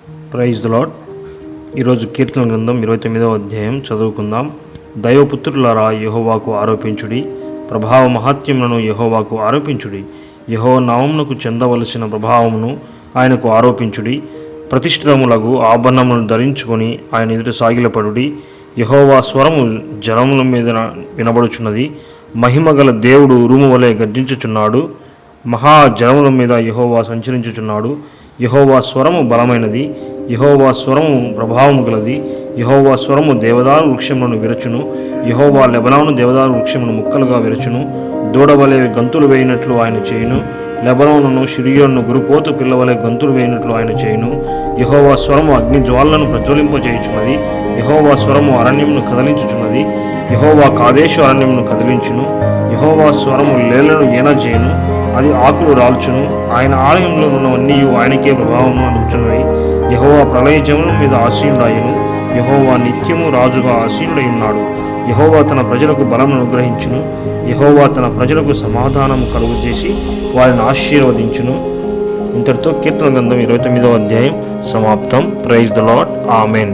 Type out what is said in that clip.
Praise the lord. ఈరోజు కీర్తన గ్రంథం 29వ అధ్యాయం చదువుకుందాం. దైవపుత్రులారా, యెహోవాకు ఆరోపించుడి, ప్రభావ మహాత్యములను యెహోవాకు ఆరోపించుడి. యెహోవా నామమునకు చెందవలసిన ప్రభావమును ఆయనకు ఆరోపించుడి. ప్రతిష్ఠితములగు ఆభరణములను ధరించుకొని ఆయన ఎదుట సాగిలపడుడి. యెహోవా స్వరము జలముల మీద వినబడుచున్నది. మహిమగల దేవుడు ఉరుము వలె గర్జించుచున్నాడు. మహాజలముల మీద యెహోవా సంచరించుచున్నాడు. యెహోవా స్వరము బలమైనది. యెహోవా స్వరము ప్రభావము గలది. యెహోవా స్వరము దేవదారు వృక్షములను విరచును. యెహోవా లెబనాను దేవదారు వృక్షమును ముక్కలుగా విరచును. దూడవలె గంతులు వేయినట్లు ఆయన చేయును. లెబనోనును షిరియోను గురుపోతు పిల్లవలె గంతులు వేయినట్లు ఆయన చేయును. యెహోవా స్వరము అగ్ని జ్వాలను ప్రజ్వలింపజేయుచున్నది. యెహోవా స్వరము అరణ్యమును కదిలించుచున్నది. యెహోవా కాదేశు అరణ్యమును కదిలించును. యెహోవా స్వరము లేళ్లను ఏనజేయును. అది ఆకులు రాల్చును. ఆయన ఆలయంలో ఉన్నవన్నీ ఆయనకే ప్రభావము అనుచున్నవి. యెహోవా ప్రళయ జముల మీద ఆసీనుడాయను. యెహోవా నిత్యము రాజుగా ఆసీనుడై ఉన్నాడు. యెహోవా తన ప్రజలకు బలమును అనుగ్రహించును. యెహోవా తన ప్రజలకు సమాధానము కలుగజేసి వారిని ఆశీర్వదించును. ఇంతటితో కీర్తన గ్రంథం 29వ అధ్యాయం సమాప్తం. Praise the lord. ఆమెన్.